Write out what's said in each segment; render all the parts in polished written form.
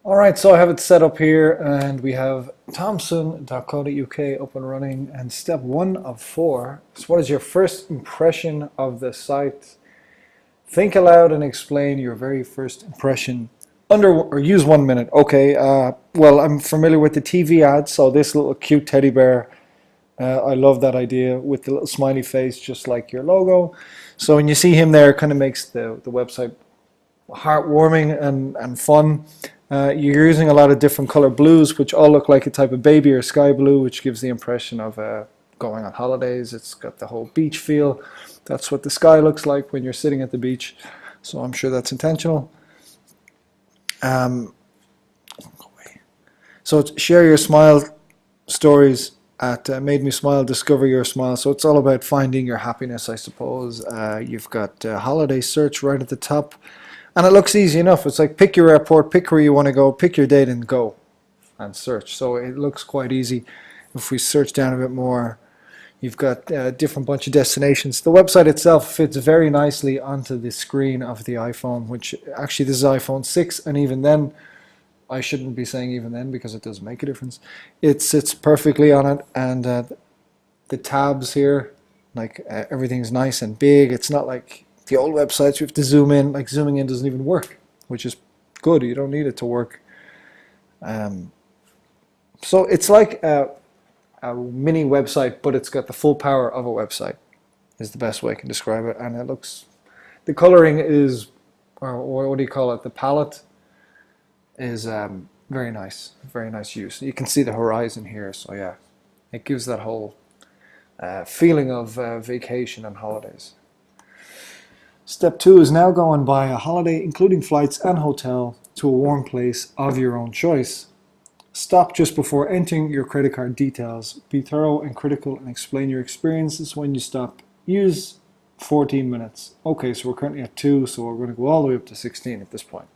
Alright, so I have it set up here and we have Thomson.co.uk up and running, and step 1 of 4. So what is your first impression of the site? Think aloud and explain your very first impression or use 1 minute. Okay, well, I'm familiar with the TV ads, so this little cute teddy bear, I love that idea with the little smiley face just like your logo. So when you see him there, it kind of makes the website heartwarming and fun. You're using a lot of different color blues, which all look like a type of baby or sky blue, which gives the impression of going on holidays. It's got the whole beach feel. That's what the sky looks like when you're sitting at the beach. So I'm sure that's intentional. So it's share your smile stories at Made Me Smile, discover your smile. So it's all about finding your happiness, I suppose. You've got holiday search right at the top. And it looks easy enough. It's like pick your airport, pick where you want to go, pick your date and go and search. So it looks quite easy. If we search down a bit more, you've got a different bunch of destinations. The website itself fits very nicely onto the screen of the iPhone, which actually this is iPhone 6, and even then, I shouldn't be saying even then because it does make a difference. It sits perfectly on it, and the tabs here, like everything's nice and big. It's not like the old websites you have to zoom in. Like zooming in doesn't even work, which is good. You don't need it to work. So it's like a mini website, but it's got the full power of a website, is the best way I can describe it. And it looks, the coloring is, or what do you call it? The palette is very nice use. You can see the horizon here, so yeah, it gives that whole feeling of vacation and holidays. Step 2 is now go and buy a holiday, including flights and hotel, to a warm place of your own choice. Stop just before entering your credit card details. Be thorough and critical and explain your experiences when you stop. Use 14 minutes. Okay, so we're currently at 2, so we're going to go all the way up to 16 at this point.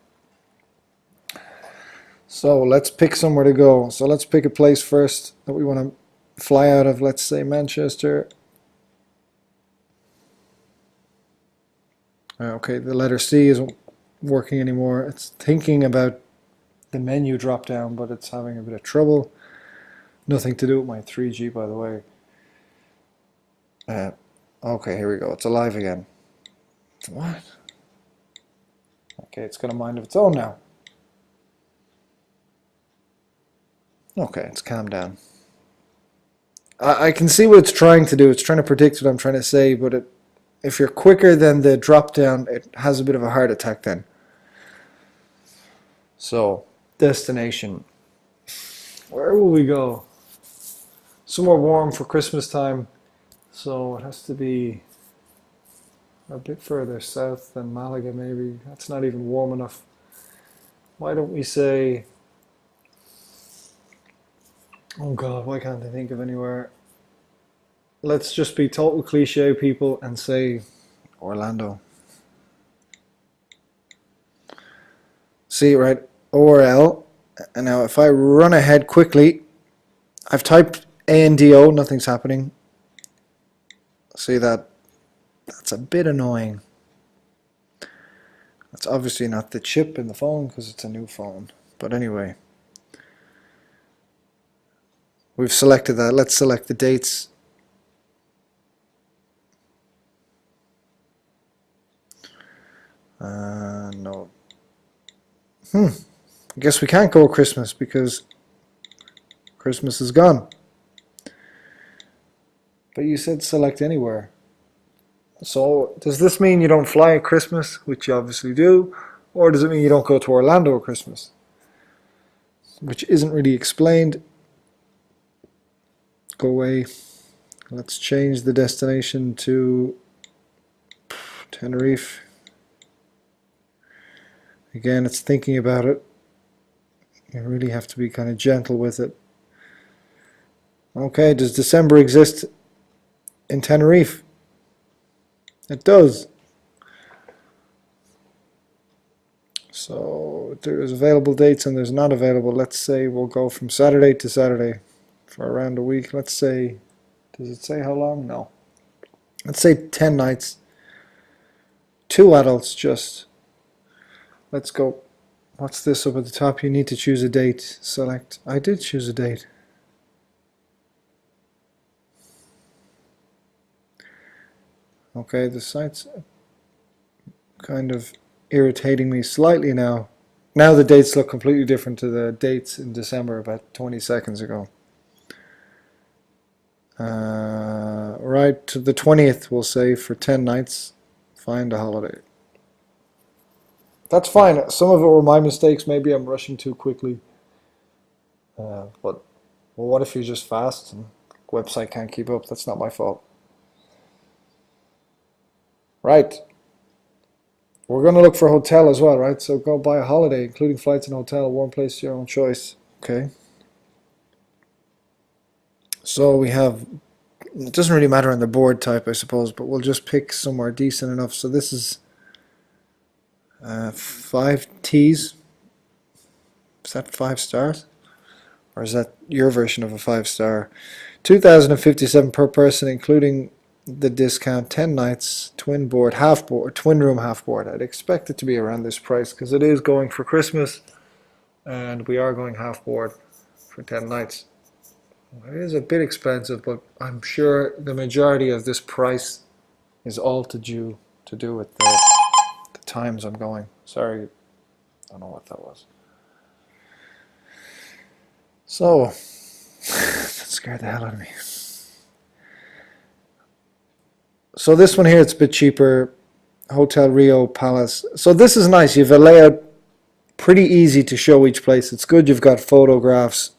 So let's pick somewhere to go. So let's pick a place first that we want to fly out of. Let's say Manchester. Okay, the letter C isn't working anymore. It's thinking about the menu drop down, but it's having a bit of trouble. Nothing to do with my 3G, by the way. Okay, here we go. It's alive again. What? Okay, it's got a mind of its own now. Okay, it's calmed down. I can see what it's trying to do. It's trying to predict what I'm trying to say, but if you're quicker than the drop down, it has a bit of a heart attack then. So, destination. Where will we go? Somewhere warm for Christmas time. So it has to be a bit further south than Malaga maybe. That's not even warm enough. Why don't we say... Oh God, why can't I think of anywhere? Let's just be total cliche people and say Orlando. See, right? ORL. And now if I run ahead quickly, I've typed ANDO, nothing's happening. See that? That's a bit annoying. That's obviously not the chip in the phone because it's a new phone. But anyway. We've selected that. Let's select the dates. No. I guess we can't go Christmas because Christmas is gone. But you said select anywhere. So does this mean you don't fly at Christmas, which you obviously do, or does it mean you don't go to Orlando at Christmas? Which isn't really explained. Go away. Let's change the destination to Tenerife. Again, it's thinking about it. You really have to be kind of gentle with it. Okay, does December exist in Tenerife? It does. So there's available dates and there's not available. Let's say we'll go from Saturday to Saturday for around a week. Let's say, does it say how long? No. Let's say 10 nights. 2 adults just. Let's go What's this up at the top? You need to choose a date. Select. I did choose a date. Okay, the site's kind of irritating me slightly now. Now the dates look completely different to the dates in December about 20 seconds ago. Right, to the 20th we'll say for 10 nights. Find a holiday. That's fine. Some of it were my mistakes. Maybe I'm rushing too quickly. But well, what if you're just fast and the website can't keep up? That's not my fault. Right. We're going to look for a hotel as well, right? So go buy a holiday, including flights and hotel, warm place, your own choice. Okay. So we have, it doesn't really matter on the board type, I suppose, but we'll just pick somewhere decent enough. So this is 5 T's. Is that 5 stars? Or is that your version of a 5-star? 2,057 per person, including the discount, 10 nights, twin board, half board, twin room, half board. I'd expect it to be around this price because it is going for Christmas and we are going half board for 10 nights. It is a bit expensive, but I'm sure the majority of this price is all to do with the times I'm going. Sorry, I don't know what that was. So, that scared the hell out of me. So this one here, it's a bit cheaper. Hotel Rio Palace. So this is nice. You have a layout pretty easy to show each place. It's good you've got photographs,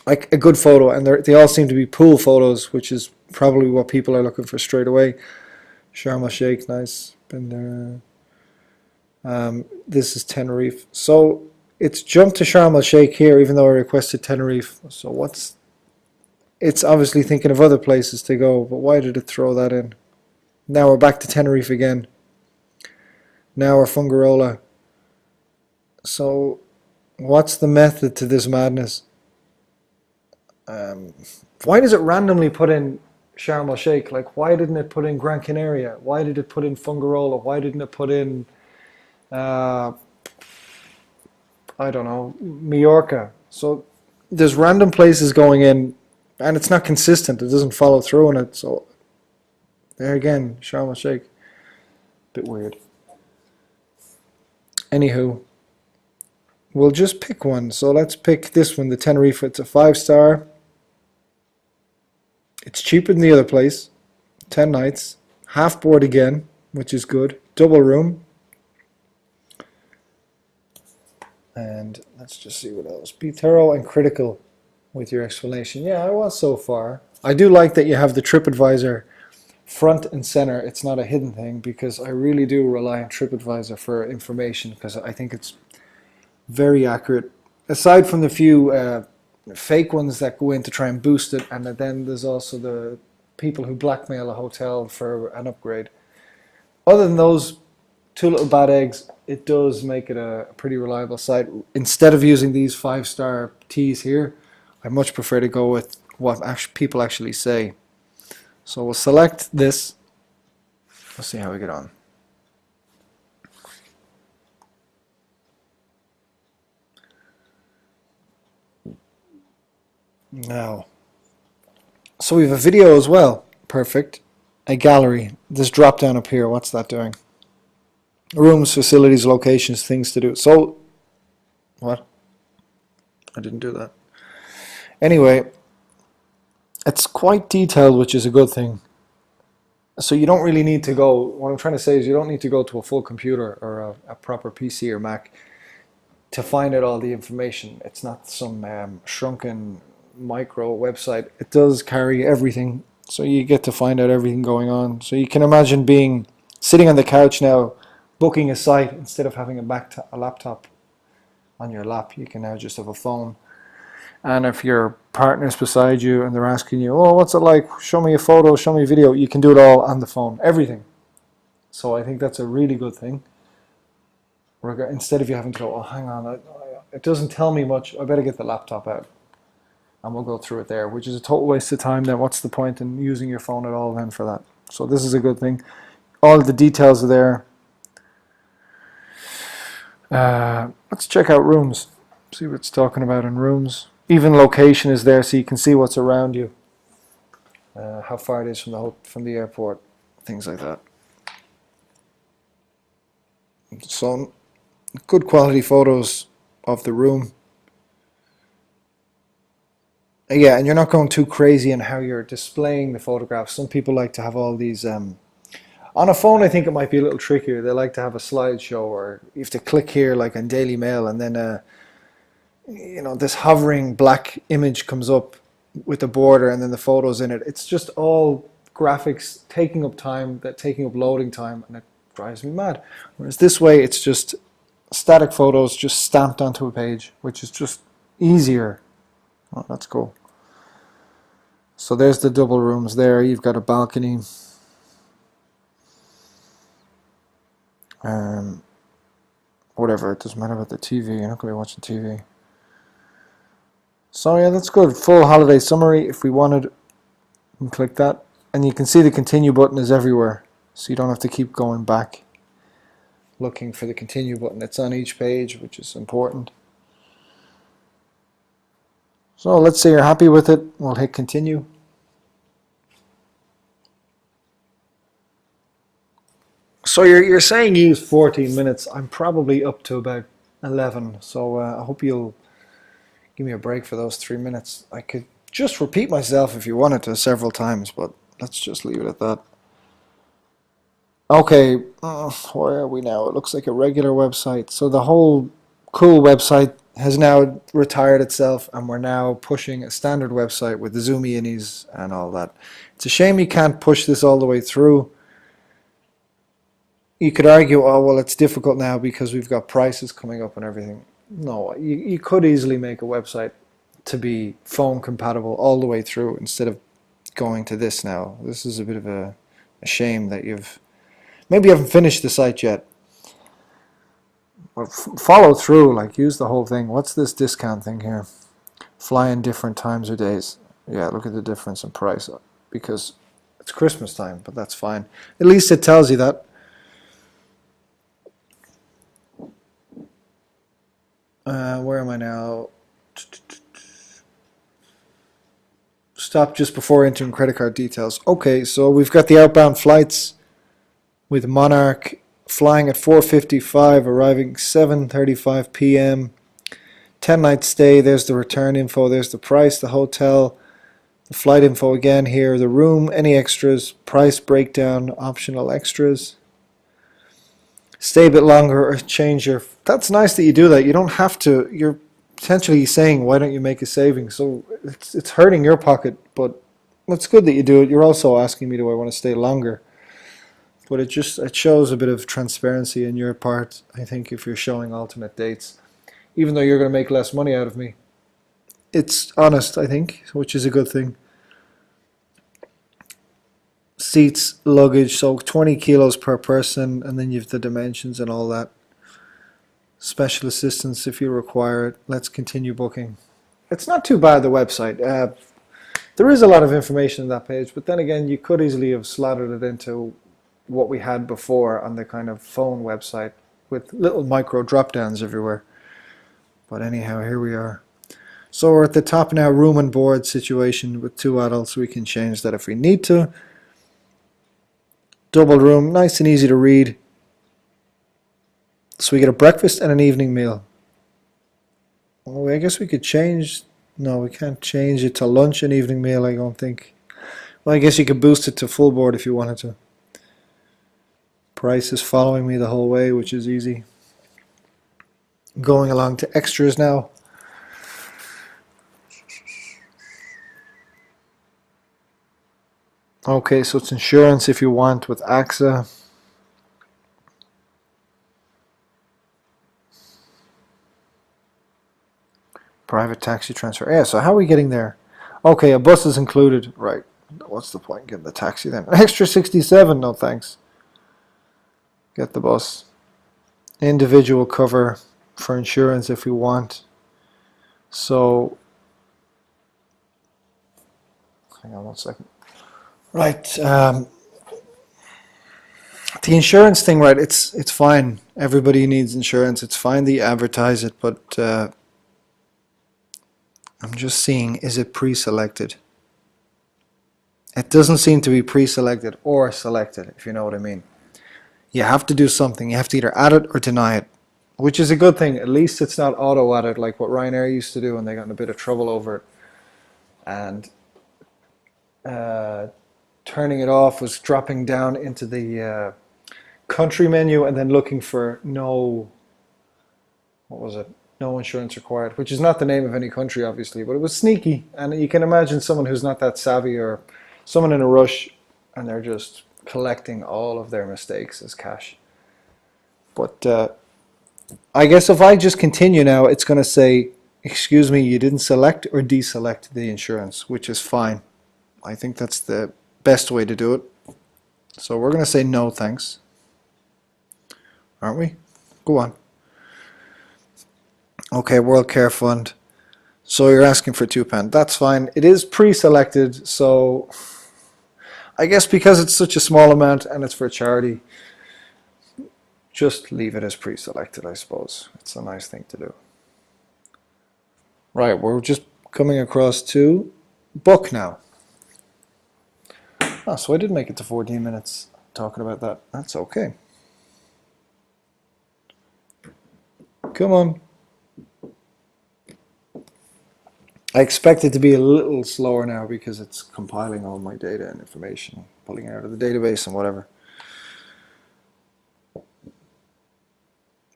like a good photo, and they all seem to be pool photos, which is probably what people are looking for straight away. Sharm el Sheikh, nice. Been there. This is Tenerife. So it's jumped to Sharm el Sheikh here, even though I requested Tenerife. So it's obviously thinking of other places to go, but why did it throw that in? Now we're back to Tenerife again. Now we're Fungirola. So what's the method to this madness? Why does it randomly put in Sharm el Sheikh? Like, why didn't it put in Gran Canaria? Why did it put in Fungirola? Why didn't it put in, I don't know, Mallorca? So there's random places going in, and it's not consistent. It doesn't follow through on it. So there again, Sharm el Sheikh. Bit weird. Anywho, we'll just pick one. So let's pick this one, the Tenerife. It's a 5-star. It's cheaper than the other place. 10 nights. Half board again, which is good. Double room. And let's just see what else. Be thorough and critical with your explanation. Yeah, I was so far. I do like that you have the TripAdvisor front and center. It's not a hidden thing, because I really do rely on TripAdvisor for information, because I think it's very accurate. Aside from the few fake ones that go in to try and boost it, and then there's also the people who blackmail a hotel for an upgrade. Other than those two little bad eggs, it does make it a pretty reliable site. Instead of using these 5-star T's here, I much prefer to go with what people actually say. So we'll select this. Let's see how we get on. Now, so we have a video as well. Perfect. A gallery. This drop down up here, what's that doing? Rooms, facilities, locations, things to do. So, what? I didn't do that. Anyway, it's quite detailed, which is a good thing. So you don't really need to go, what I'm trying to say is you don't need to go to a full computer or a proper PC or Mac to find out all the information. It's not some shrunken micro website. It does carry everything, so you get to find out everything going on. So you can imagine sitting on the couch now, booking a site, instead of having a laptop on your lap, you can now just have a phone. And if your partner's beside you and they're asking you, oh, what's it like? Show me a photo, show me a video. You can do it all on the phone, everything. So I think that's a really good thing. Instead of you having to go, oh, hang on, it doesn't tell me much. I better get the laptop out. And we'll go through it there, which is a total waste of time. Then what's the point in using your phone at all then for that? So this is a good thing. All the details are there. Let's check out rooms. See what it's talking about in rooms. Even location is there, so you can see what's around you. How far it is from the airport, things like that. So good quality photos of the room. Yeah, and you're not going too crazy in how you're displaying the photographs. Some people like to have all these. On a phone, I think it might be a little trickier. They like to have a slideshow, or you have to click here, like on Daily Mail, and then this hovering black image comes up with the border, and then the photos in it. It's just all graphics taking up time, taking up loading time, and it drives me mad. Whereas this way, it's just static photos just stamped onto a page, which is just easier. Oh, that's cool. So there's the double rooms there. You've got a balcony. Whatever, it doesn't matter about the TV. You're not going to be watching TV. So yeah, that's good. Full holiday summary. If we wanted, we can click that. And you can see the continue button is everywhere. So you don't have to keep going back looking for the continue button. It's on each page, which is important. So let's say you're happy with it. We'll hit continue. So you're saying use 14 minutes. I'm probably up to about 11. So I hope you'll give me a break for those 3 minutes. I could just repeat myself if you wanted to several times, but let's just leave it at that. Okay, where are we now? It looks like a regular website. So the whole cool website has now retired itself, and we're now pushing a standard website with the zoom-inis and all that. It's a shame you can't push this all the way through. You could argue, oh, well, it's difficult now because we've got prices coming up and everything. No, you could easily make a website to be phone compatible all the way through instead of going to this now. This is a bit of a shame that maybe you haven't finished the site yet. Well, follow through, like use the whole thing. What's this discount thing here? Fly in different times or days. Yeah, look at the difference in price because it's Christmas time, but that's fine. At least it tells you that. Where am I now? Stop just before entering credit card details. Okay, so we've got the outbound flights with Monarch flying at 4:55, arriving 7:35 p.m. 10-night stay. There's the return info. There's the price, the hotel, the flight info again here, the room, any extras, price breakdown, optional extras. Stay a bit longer or change your... That's nice that you do that. You don't have to. You're potentially saying, why don't you make a savings? So it's hurting your pocket, but it's good that you do it. You're also asking me, do I want to stay longer? But it shows a bit of transparency on your part, I think, if you're showing alternate dates. Even though you're going to make less money out of me. It's honest, I think, which is a good thing. Seats, luggage, so 20 kilos per person, and then you have the dimensions and all that. Special assistance if you require it. Let's continue booking. It's not too bad, the website. There is a lot of information on that page, but then again, you could easily have slathered it into what we had before on the kind of phone website with little micro drop downs everywhere. But anyhow, here we are. So we're at the top now, room and board situation with 2 adults. We can change that if we need to. Double room, nice and easy to read. So we get a breakfast and an evening meal. Oh, I guess we could change. No, we can't change it to lunch and evening meal, I don't think. Well, I guess you could boost it to full board if you wanted to. Price is following me the whole way, which is easy. Going along to extras now. Okay, so it's insurance if you want with AXA. Private taxi transfer. Yeah, so how are we getting there? Okay, a bus is included. Right. What's the point in getting the taxi then? An extra 67, no thanks. Get the bus. Individual cover for insurance if we want. So, hang on one second. Right. The insurance thing, right? It's fine. Everybody needs insurance. It's fine that you advertise it, but I'm just seeing, is it pre-selected? It doesn't seem to be pre-selected or selected, if you know what I mean. You have to do something. You have to either add it or deny it, which is a good thing. At least it's not auto-added like what Ryanair used to do, and they got in a bit of trouble over it. And turning it off was dropping down into the country menu and then looking for no, what was it? No insurance required, which is not the name of any country, obviously, but it was sneaky. And you can imagine someone who's not that savvy or someone in a rush and they're just collecting all of their mistakes as cash. But I guess if I just continue now, it's going to say, excuse me, you didn't select or deselect the insurance, which is fine. I think that's the best way to do it. So we're going to say no thanks. Aren't we? Go on. Okay, World Care Fund. So you're asking for £2. That's fine. It is pre-selected, so I guess because it's such a small amount and it's for charity, just leave it as pre-selected, I suppose. It's a nice thing to do. Right, we're just coming across to book now. Oh, so I did make it to 14 minutes talking about that. That's okay. Come on. I expect it to be a little slower now because it's compiling all my data and information, pulling it out of the database and whatever.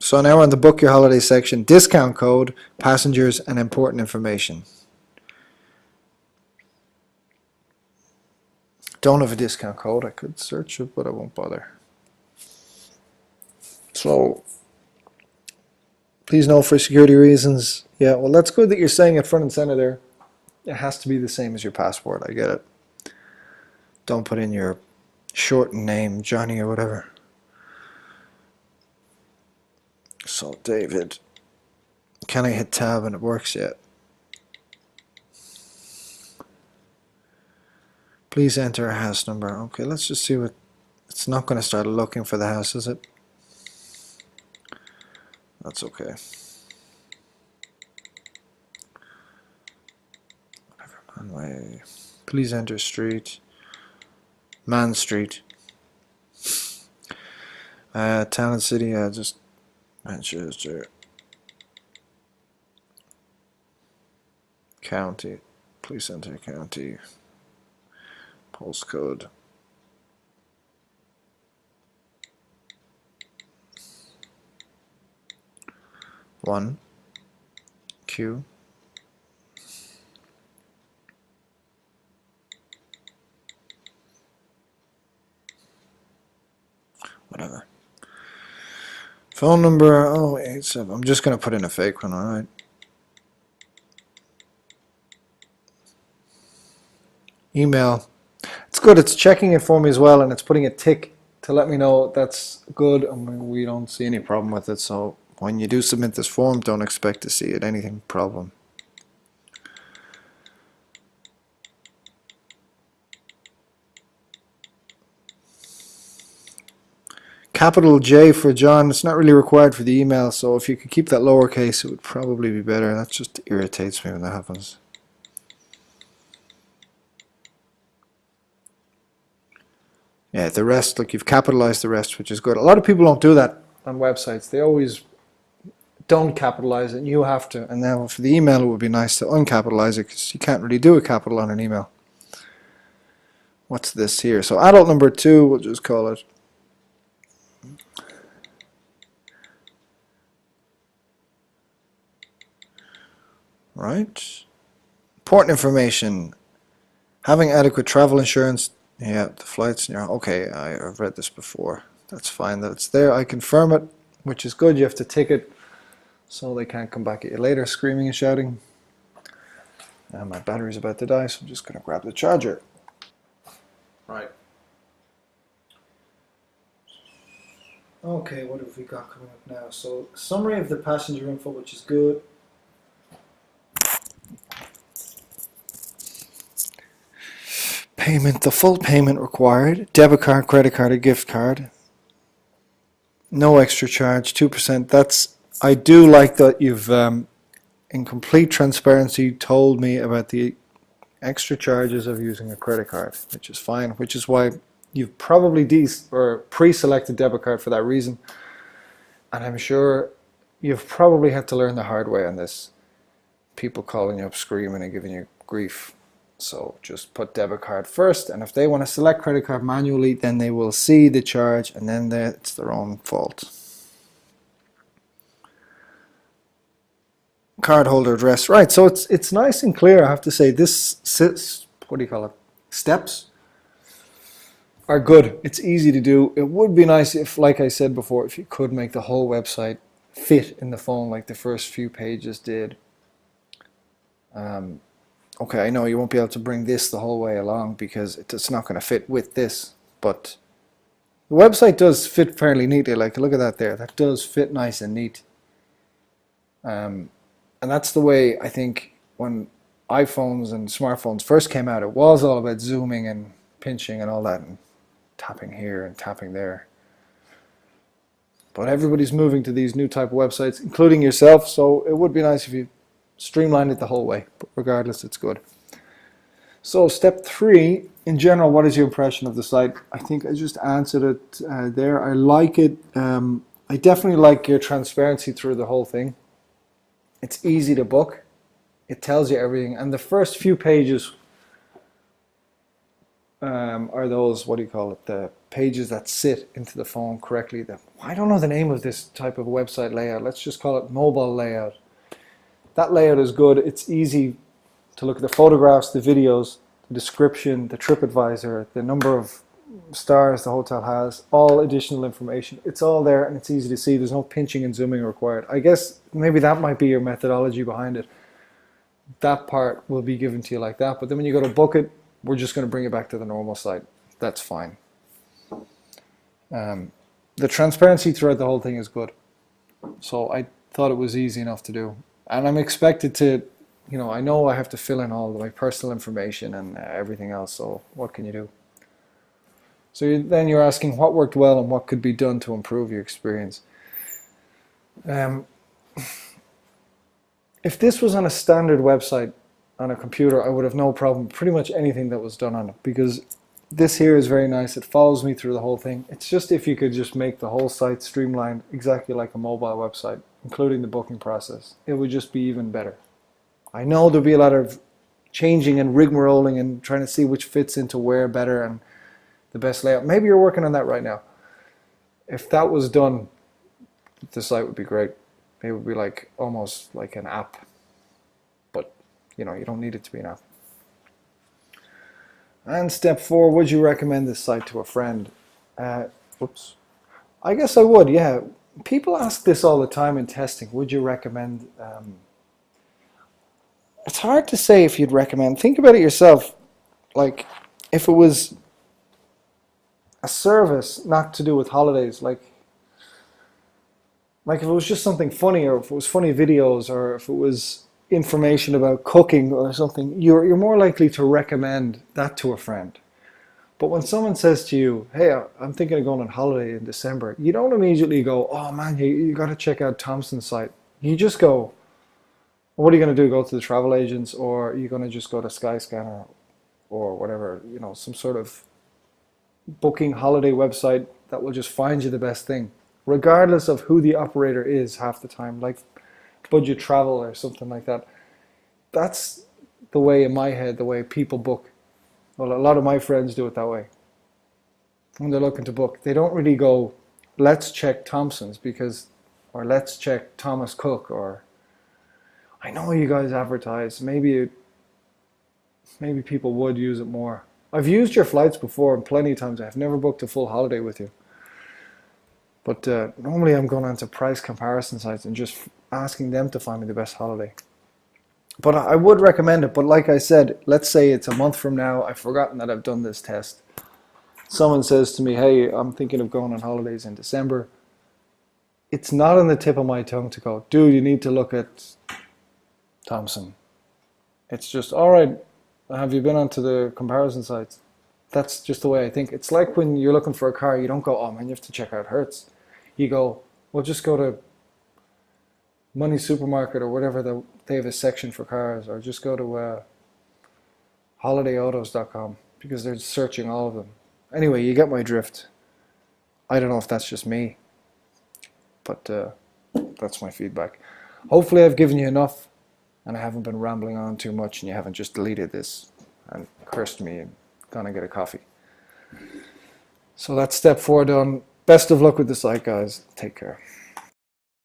So now we're on the book your holiday section, discount code, passengers and important information. Don't have a discount code. I could search it, but I won't bother. So please note for security reasons. Yeah, well, that's good that you're saying it front and center there. It has to be the same as your passport. I get it. Don't put in your shortened name, Johnny or whatever. So, David. Can I hit tab and it works yet? Please enter a house number. Okay, let's just see what... It's not going to start looking for the house, is it? That's okay. Manway. Please enter street. Man Street. Town and city, just Manchester. County. Please enter county. Postcode. One. Q. Whatever. Phone number 087. I'm just going to put in a fake one, alright. Email. It's good. It's checking it for me as well, and it's putting a tick to let me know that's good, and we don't see any problem with it. So when you do submit this form, don't expect to see it anything problem. Capital J for John. It's not really required for the email, so if you could keep that lowercase, it would probably be better. That just irritates me when that happens. Yeah, the rest, look, you've capitalized the rest, which is good. A lot of people don't do that on websites. They always don't capitalize it, and you have to. And now for the email, it would be nice to uncapitalize it, because you can't really do a capital on an email. What's this here? So adult number 2, we'll just call it. Right. Important information. Having adequate travel insurance. Yeah, the flights. Yeah, okay, I've read this before. That's fine that it's there. I confirm it, which is good. You have to tick it so they can't come back at you later screaming and shouting. And my battery's about to die, so I'm just going to grab the charger. Right. Okay, what have we got coming up now? So, summary of the passenger info, which is good. Payment, the full payment required. Debit card, credit card, or gift card. No extra charge, 2%. I do like that you've, in complete transparency, told me about the extra charges of using a credit card, which is fine, which is why you've probably pre-selected debit card for that reason. And I'm sure you've probably had to learn the hard way on this. People calling you up screaming and giving you grief. So just put debit card first, and if they want to select credit card manually, then they will see the charge, and then it's their own fault. Cardholder address, right? So it's nice and clear. I have to say, what do you call it? Steps are good. It's easy to do. It would be nice if, like I said before, if you could make the whole website fit in the phone like the first few pages did. Okay, I know you won't be able to bring this the whole way along because it's not going to fit with this, but the website does fit fairly neatly. Like, look at that there. That does fit nice and neat. And that's the way I think when iPhones and smartphones first came out, it was all about zooming and pinching and all that, and tapping here and tapping there. But everybody's moving to these new type of websites, including yourself, so it would be nice if you streamlined it the whole way, but regardless, it's good. So step 3, in general, what is your impression of the site? I think I just answered it there. I like it. I definitely like your transparency through the whole thing. It's easy to book. It tells you everything. And the first few pages are those, what do you call it, the pages that sit into the phone correctly. I don't know the name of this type of website layout. Let's just call it mobile layout. That layout is good. It's easy to look at the photographs, the videos, the description, the TripAdvisor, the number of stars the hotel has, all additional information. It's all there and it's easy to see. There's no pinching and zooming required. I guess maybe that might be your methodology behind it. That part will be given to you like that. But then when you go to book it, we're just going to bring it back to the normal site. That's fine. The transparency throughout the whole thing is good. So I thought it was easy enough to do. And I'm expected to, I know I have to fill in all my personal information and everything else, so what can you do? So then you're asking what worked well and what could be done to improve your experience. If this was on a standard website on a computer, I would have no problem with pretty much anything that was done on it, because this here is very nice. It follows me through the whole thing. It's just if you could just make the whole site streamlined exactly like a mobile website, including the booking process, it would just be even better. I know there'll be a lot of changing and rigmaroling and trying to see which fits into where better and the best layout. Maybe you're working on that right now. If that was done, the site would be great. It would be like almost like an app, but you don't need it to be an app. And step 4, would you recommend this site to a friend? Whoops. I guess I would, yeah. People ask this all the time in testing. Would you recommend? It's hard to say if you'd recommend. Think about it yourself. Like, if it was a service not to do with holidays, like if it was just something funny, or if it was funny videos, or if it was information about cooking or something, you're more likely to recommend that to a friend. But when someone says to you, hey, I'm thinking of going on holiday in December, you don't immediately go, oh man, you got to check out Thomson's site. You just go, what are you going to do? Go to the travel agents, or are you going to just go to Skyscanner or whatever, some sort of booking holiday website that will just find you the best thing, regardless of who the operator is half the time, like Budget Travel or something like that. That's the way, in my head, the way people book. Well, a lot of my friends do it that way. When they're looking to book, they don't really go, let's check Thomson's, or let's check Thomas Cook, or I know you guys advertise. Maybe people would use it more. I've used your flights before, and plenty of times. I've never booked a full holiday with you. But normally I'm going onto price comparison sites and just asking them to find me the best holiday. But I would recommend it. But like I said, let's say it's a month from now. I've forgotten that I've done this test. Someone says to me, hey, I'm thinking of going on holidays in December. It's not on the tip of my tongue to go, dude, you need to look at Thomson. It's just, all right, have you been onto the comparison sites? That's just the way I think. It's like when you're looking for a car, you don't go, oh man, you have to check out Hertz. You go, well, just go to Money Supermarket or whatever they have a section for cars, or just go to holidayautos.com because they're searching all of them. Anyway, you get my drift. I don't know if that's just me, but that's my feedback. Hopefully I've given you enough and I haven't been rambling on too much and you haven't just deleted this and cursed me and gone and get a coffee. So that's step 4 done. Best of luck with the site, guys. Take care.